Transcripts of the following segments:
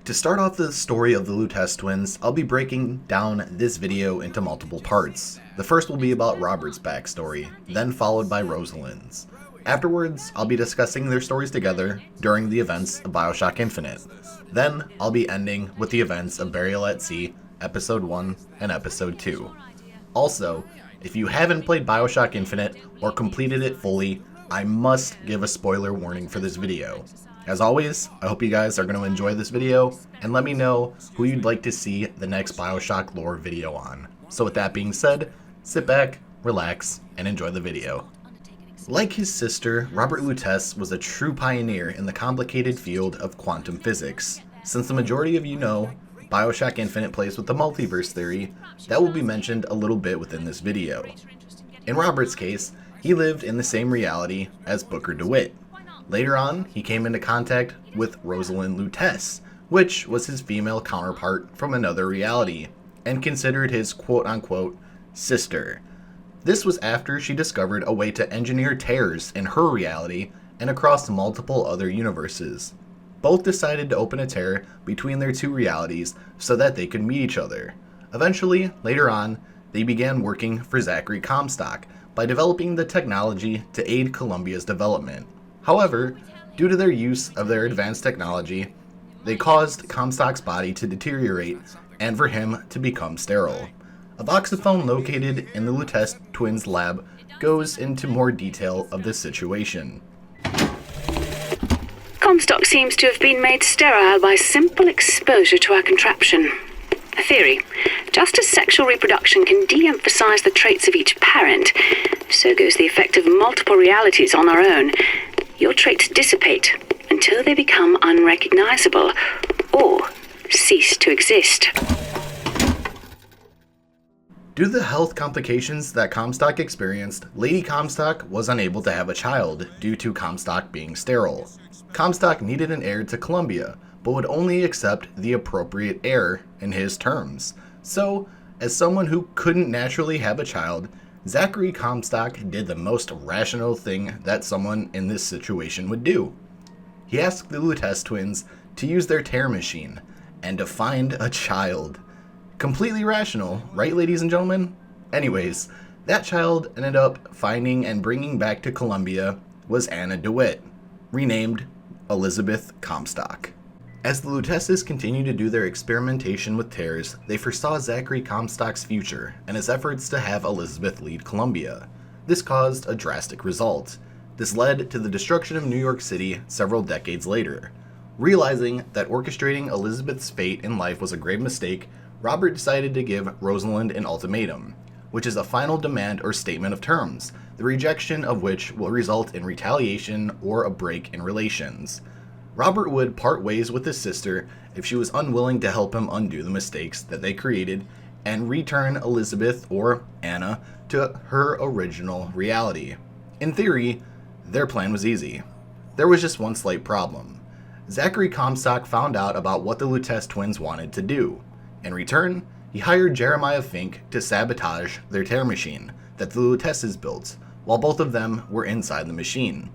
To start off the story of the Lutece Twins, I'll be breaking down this video into multiple parts. The first will be about Robert's backstory, then followed by Rosalind's. Afterwards, I'll be discussing their stories together during the events of Bioshock Infinite. Then, I'll be ending with the events of Burial at Sea, Episode 1 and Episode 2. Also, if you haven't played Bioshock Infinite or completed it fully, I must give a spoiler warning for this video. As always, I hope you guys are going to enjoy this video, and let me know who you'd like to see the next Bioshock lore video on. So with that being said, sit back, relax, and enjoy the video. Like his sister, Robert Lutece was a true pioneer in the complicated field of quantum physics. Since the majority of you know, Bioshock Infinite plays with the multiverse theory, that will be mentioned a little bit within this video. In Robert's case, he lived in the same reality as Booker DeWitt. Later on, he came into contact with Rosalind Lutece, which was his female counterpart from another reality, and considered his quote-unquote sister. This was after she discovered a way to engineer tears in her reality and across multiple other universes. Both decided to open a tear between their two realities so that they could meet each other. Eventually, later on, they began working for Zachary Comstock by developing the technology to aid Columbia's development. However, due to their use of their advanced technology, they caused Comstock's body to deteriorate and for him to become sterile. A voxophone located in the Lutece Twins lab goes into more detail of this situation. Comstock seems to have been made sterile by simple exposure to our contraption. A theory. Just as sexual reproduction can de-emphasize the traits of each parent, so goes the effect of multiple realities on our own. Your traits dissipate until they become unrecognizable or cease to exist. Due to the health complications that Comstock experienced, Lady Comstock was unable to have a child due to Comstock being sterile. Comstock needed an heir to Columbia, but would only accept the appropriate heir in his terms. So, as someone who couldn't naturally have a child, Zachary Comstock did the most rational thing that someone in this situation would do. He asked the Lutece Twins to use their tear machine and to find a child. Completely rational, right, ladies and gentlemen? Anyways, that child ended up finding and bringing back to Columbia was Anna DeWitt, renamed Elizabeth Comstock. As the Luteces continued to do their experimentation with tears, they foresaw Zachary Comstock's future and his efforts to have Elizabeth lead Columbia. This caused a drastic result. This led to the destruction of New York City several decades later. Realizing that orchestrating Elizabeth's fate in life was a grave mistake, Robert decided to give Rosalind an ultimatum, which is a final demand or statement of terms, the rejection of which will result in retaliation or a break in relations. Robert would part ways with his sister if she was unwilling to help him undo the mistakes that they created and return Elizabeth or Anna to her original reality. In theory, their plan was easy. There was just one slight problem. Zachary Comstock found out about what the Lutece Twins wanted to do. In return, he hired Jeremiah Fink to sabotage their tear machine that the Luteces built, while both of them were inside the machine.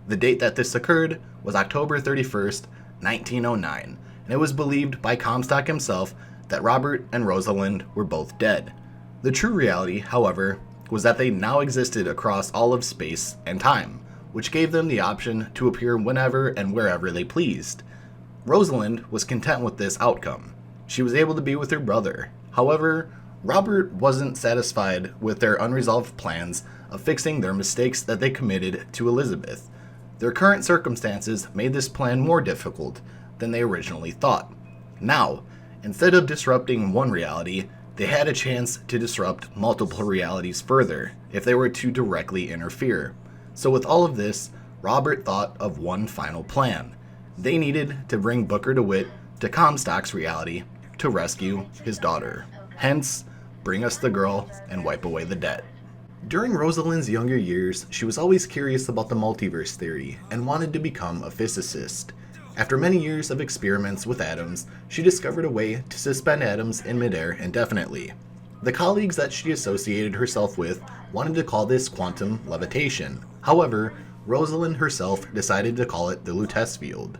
The date that this occurred was October 31st, 1909, and it was believed by Comstock himself that Robert and Rosalind were both dead. The true reality, however, was that they now existed across all of space and time, which gave them the option to appear whenever and wherever they pleased. Rosalind was content with this outcome. She was able to be with her brother. However, Robert wasn't satisfied with their unresolved plans of fixing their mistakes that they committed to Elizabeth. Their current circumstances made this plan more difficult than they originally thought. Now, instead of disrupting one reality, they had a chance to disrupt multiple realities further if they were to directly interfere. So with all of this, Robert thought of one final plan. They needed to bring Booker DeWitt to Comstock's reality to rescue his daughter. Hence, bring us the girl and wipe away the debt. During Rosalind's younger years, she was always curious about the multiverse theory and wanted to become a physicist. After many years of experiments with atoms, she discovered a way to suspend atoms in midair indefinitely. The colleagues that she associated herself with wanted to call this quantum levitation. However, Rosalind herself decided to call it the Lutece field.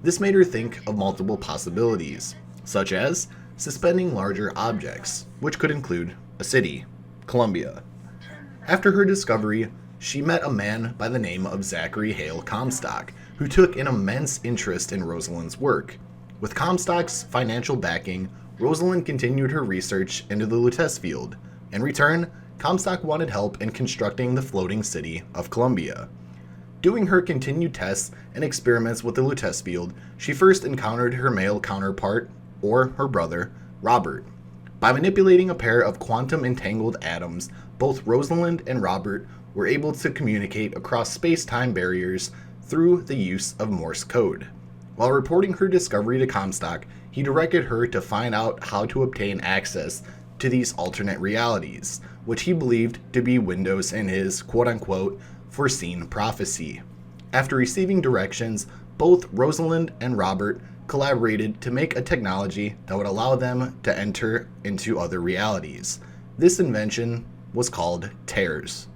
This made her think of multiple possibilities, such as suspending larger objects, which could include a city, Columbia. After her discovery, she met a man by the name of Zachary Hale Comstock, who took an immense interest in Rosalind's work. With Comstock's financial backing, Rosalind continued her research into the Lutece field. In return, Comstock wanted help in constructing the floating city of Columbia. Doing her continued tests and experiments with the Lutece field, she first encountered her male counterpart, or her brother, Robert. By manipulating a pair of quantum-entangled atoms, both Rosalind and Robert were able to communicate across space-time barriers through the use of Morse code. While reporting her discovery to Comstock, he directed her to find out how to obtain access to these alternate realities, which he believed to be windows in his quote-unquote foreseen prophecy. After receiving directions, both Rosalind and Robert collaborated to make a technology that would allow them to enter into other realities. This invention was called tears.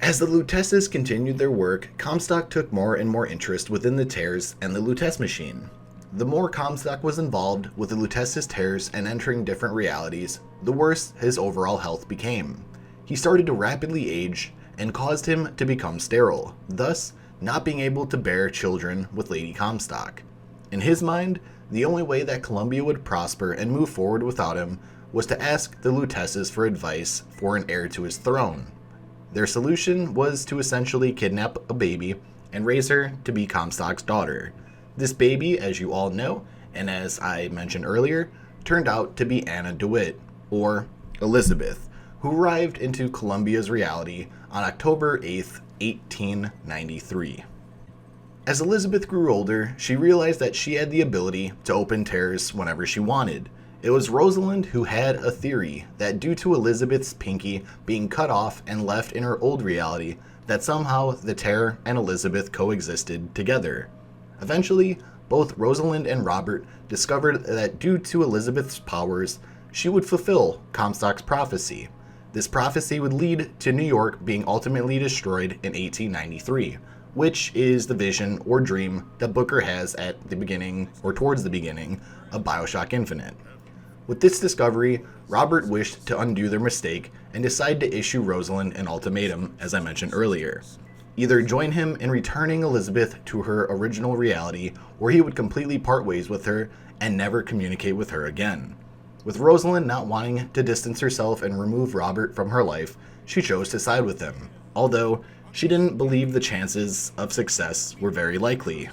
As the Luteces continued their work, Comstock took more and more interest within the tears and the Lutece machine. The more Comstock was involved with the Lutece's tears and entering different realities, the worse his overall health became. He started to rapidly age and caused him to become sterile, thus not being able to bear children with Lady Comstock. In his mind, the only way that Columbia would prosper and move forward without him was to ask the Luteces for advice for an heir to his throne. Their solution was to essentially kidnap a baby and raise her to be Comstock's daughter. This baby, as you all know, and as I mentioned earlier, turned out to be Anna DeWitt, or Elizabeth, who arrived into Columbia's reality on October 8th, 1893. As Elizabeth grew older, she realized that she had the ability to open tears whenever she wanted. It was Rosalind who had a theory that due to Elizabeth's pinky being cut off and left in her old reality, that somehow the tear and Elizabeth coexisted together. Eventually, both Rosalind and Robert discovered that due to Elizabeth's powers, she would fulfill Comstock's prophecy. This prophecy would lead to New York being ultimately destroyed in 1893, which is the vision or dream that Booker has at the beginning, or towards the beginning, of BioShock Infinite. With this discovery, Robert wished to undo their mistake and decided to issue Rosalind an ultimatum, as I mentioned earlier. Either join him in returning Elizabeth to her original reality, or he would completely part ways with her and never communicate with her again. With Rosalind not wanting to distance herself and remove Robert from her life, she chose to side with him, although she didn't believe the chances of success were very likely.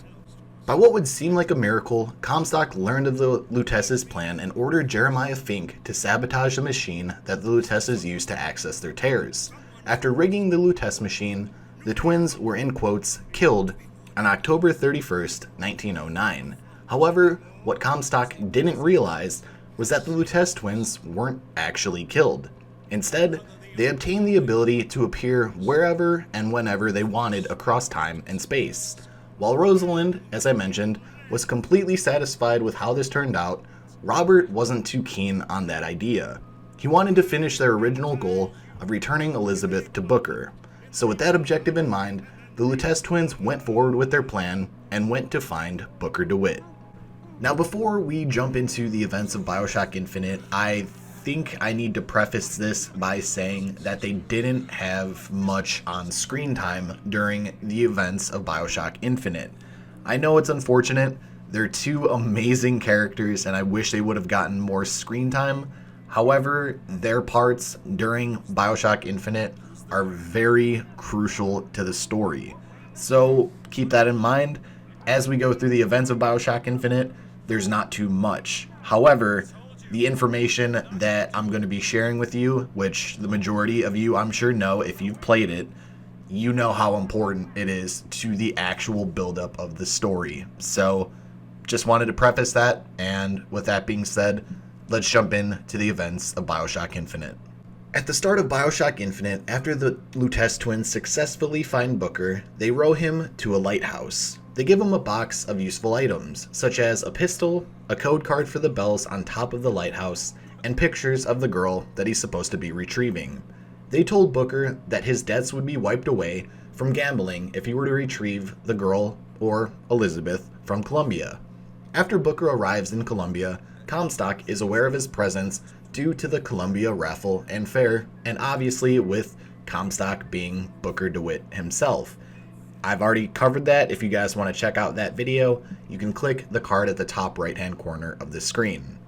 By what would seem like a miracle, Comstock learned of the Luteces' plan and ordered Jeremiah Fink to sabotage the machine that the Luteces used to access their tears. After rigging the Lutece machine, the twins were in quotes killed on October 31st, 1909. However, what Comstock didn't realize was that the Lutece twins weren't actually killed. Instead, they obtained the ability to appear wherever and whenever they wanted across time and space. While Rosalind, as I mentioned, was completely satisfied with how this turned out, Robert wasn't too keen on that idea. He wanted to finish their original goal of returning Elizabeth to Booker. So with that objective in mind, the Lutece twins went forward with their plan and went to find Booker DeWitt. Now before we jump into the events of BioShock Infinite, I think I need to preface this by saying that they didn't have much on screen time during the events of BioShock Infinite. I know it's unfortunate, they're two amazing characters and I wish they would have gotten more screen time. However, their parts during BioShock Infinite are very crucial to the story. So keep that in mind. As we go through the events of BioShock Infinite, there's not too much. However, the information that I'm going to be sharing with you, which the majority of you I'm sure know if you've played it, you know how important it is to the actual buildup of the story. So just wanted to preface that, and with that being said, let's jump into the events of BioShock Infinite. At the start of BioShock Infinite, after the Lutece twins successfully find Booker, they row him to a lighthouse. They give him a box of useful items, such as a pistol, a code card for the bells on top of the lighthouse, and pictures of the girl that he's supposed to be retrieving. They told Booker that his debts would be wiped away from gambling if he were to retrieve the girl, or Elizabeth, from Columbia. After Booker arrives in Columbia, Comstock is aware of his presence due to the Columbia raffle and fair, and obviously with Comstock being Booker DeWitt himself. I've already covered that. If you guys want to check out that video, you can click the card at the top right-hand corner of the screen.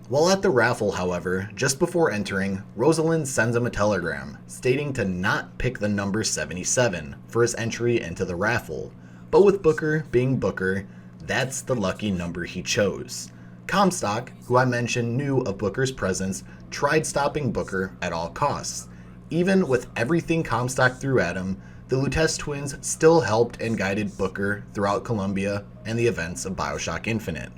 While at the raffle, however, just before entering, Rosalind sends him a telegram stating to not pick the number 77 for his entry into the raffle. But with Booker being Booker, that's the lucky number he chose. Comstock, who I mentioned knew of Booker's presence, tried stopping Booker at all costs. Even with everything Comstock threw at him, the Lutece Twins still helped and guided Booker throughout Columbia and the events of BioShock Infinite.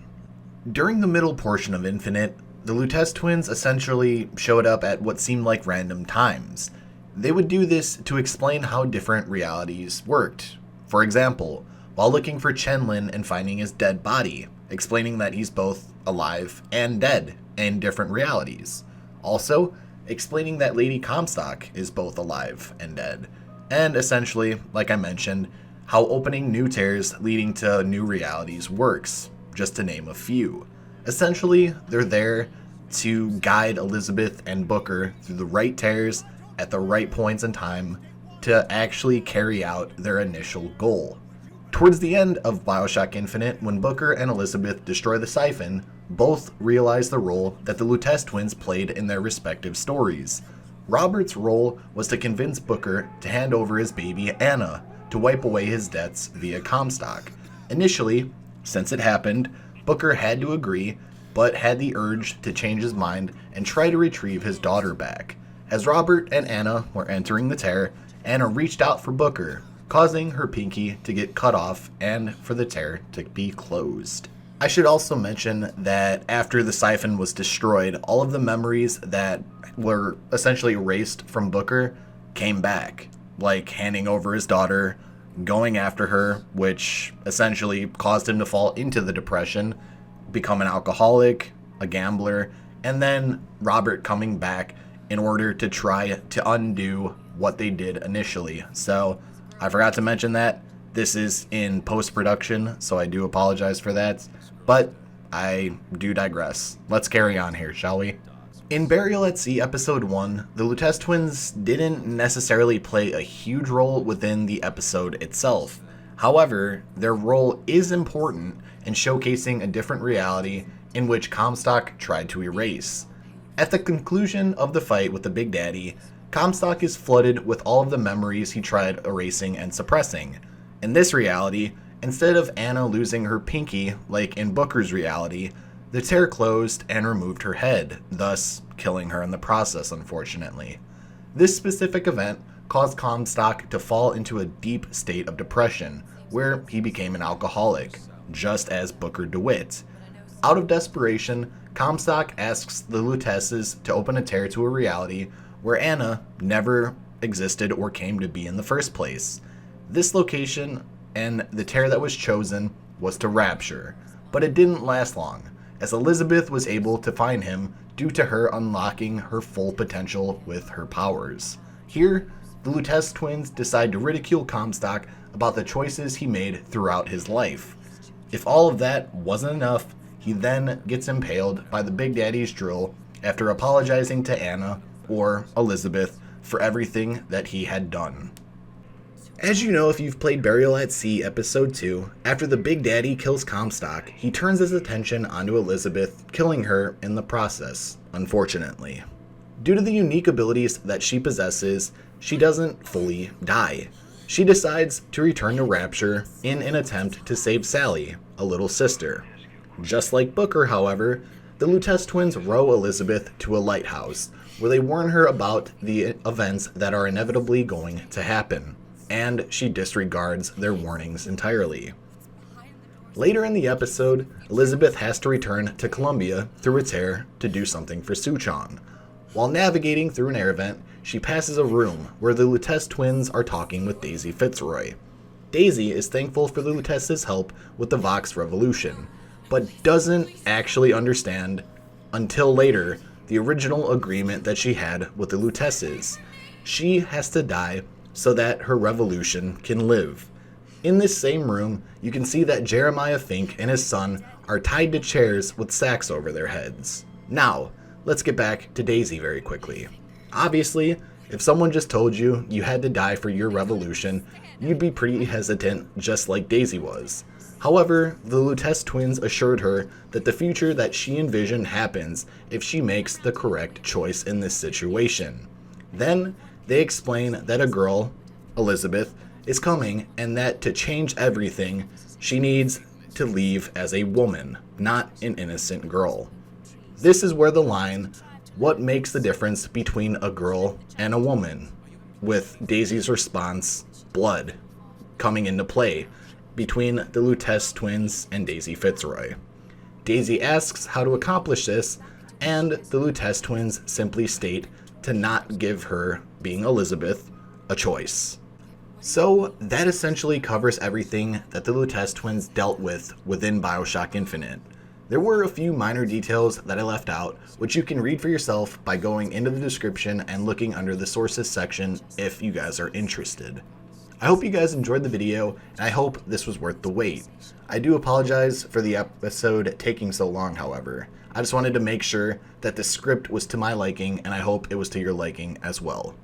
During the middle portion of Infinite, the Lutece Twins essentially showed up at what seemed like random times. They would do this to explain how different realities worked. For example, while looking for Chen-Lin and finding his dead body, explaining that he's both alive and dead in different realities. Also, explaining that Lady Comstock is both alive and dead. And essentially, like I mentioned, how opening new tears leading to new realities works, just to name a few. Essentially, they're there to guide Elizabeth and Booker through the right tears at the right points in time to actually carry out their initial goal. Towards the end of BioShock Infinite, when Booker and Elizabeth destroy the siphon, both realize the role that the Lutece Twins played in their respective stories. Robert's role was to convince Booker to hand over his baby Anna to wipe away his debts via Comstock. Initially, since it happened, Booker had to agree, but had the urge to change his mind and try to retrieve his daughter back. As Robert and Anna were entering the tear, Anna reached out for Booker, causing her pinky to get cut off and for the tear to be closed. I should also mention that after the siphon was destroyed, all of the memories that were essentially erased from Booker came back, like handing over his daughter, going after her, which essentially caused him to fall into the depression, become an alcoholic, a gambler, and then Robert coming back in order to try to undo what they did initially. So I forgot to mention that. This is in post-production, so I do apologize for that, but I do digress. Let's carry on here, shall we? In Burial at Sea Episode 1, the Lutece Twins didn't necessarily play a huge role within the episode itself. However, their role is important in showcasing a different reality in which Comstock tried to erase. At the conclusion of the fight with the Big Daddy, Comstock is flooded with all of the memories he tried erasing and suppressing. In this reality, instead of Anna losing her pinky like in Booker's reality, the tear closed and removed her head, thus killing her in the process, unfortunately. This specific event caused Comstock to fall into a deep state of depression, where he became an alcoholic, just as Booker DeWitt. Out of desperation, Comstock asks the Luteces to open a tear to a reality where Anna never existed or came to be in the first place. This location and the tear that was chosen was to Rapture, but it didn't last long, as Elizabeth was able to find him due to her unlocking her full potential with her powers. Here, the Lutece Twins decide to ridicule Comstock about the choices he made throughout his life. If all of that wasn't enough, he then gets impaled by the Big Daddy's drill after apologizing to Anna, or Elizabeth, for everything that he had done. As you know if you've played Burial at Sea Episode 2, after the Big Daddy kills Comstock, he turns his attention onto Elizabeth, killing her in the process, unfortunately. Due to the unique abilities that she possesses, she doesn't fully die. She decides to return to Rapture in an attempt to save Sally, a little sister. Just like Booker, however, the Lutece Twins row Elizabeth to a lighthouse, where they warn her about the events that are inevitably going to happen, and she disregards their warnings entirely. Later in the episode, Elizabeth has to return to Columbia through a tear to do something for Suchong. While navigating through an air vent, she passes a room where the Lutece Twins are talking with Daisy Fitzroy. Daisy is thankful for the Lutece's help with the Vox Revolution, but doesn't actually understand, until later, the original agreement that she had with the Luteces. She has to die so that her revolution can live. In this same room, you can see that Jeremiah Fink and his son are tied to chairs with sacks over their heads. Now, let's get back to Daisy very quickly. Obviously, if someone just told you you had to die for your revolution, you'd be pretty hesitant, just like Daisy was. However, the Lutece twins assured her that the future that she envisioned happens if she makes the correct choice in this situation. Then, they explain that a girl, Elizabeth, is coming and that to change everything, she needs to leave as a woman, not an innocent girl. This is where the line, "What makes the difference between a girl and a woman?" with Daisy's response, "Blood," coming into play between the Lutece twins and Daisy Fitzroy. Daisy asks how to accomplish this, and the Lutece twins simply state to not give her, being Elizabeth, a choice. So that essentially covers everything that the Lutece twins dealt with within BioShock Infinite. There were a few minor details that I left out, which you can read for yourself by going into the description and looking under the sources section if you guys are interested. I hope you guys enjoyed the video, and I hope this was worth the wait. I do apologize for the episode taking so long, however. I just wanted to make sure that the script was to my liking, and I hope it was to your liking as well.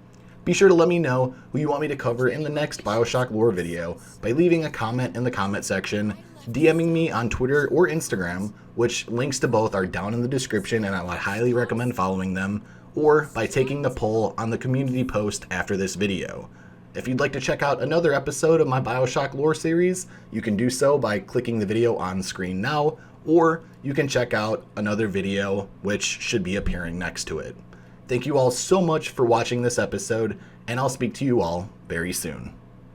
Be sure to let me know who you want me to cover in the next BioShock lore video by leaving a comment in the comment section, DMing me on Twitter or Instagram, which links to both are down in the description and I would highly recommend following them, or by taking the poll on the community post after this video. If you'd like to check out another episode of my BioShock lore series, you can do so by clicking the video on screen now, or you can check out another video which should be appearing next to it. Thank you all so much for watching this episode, and I'll speak to you all very soon.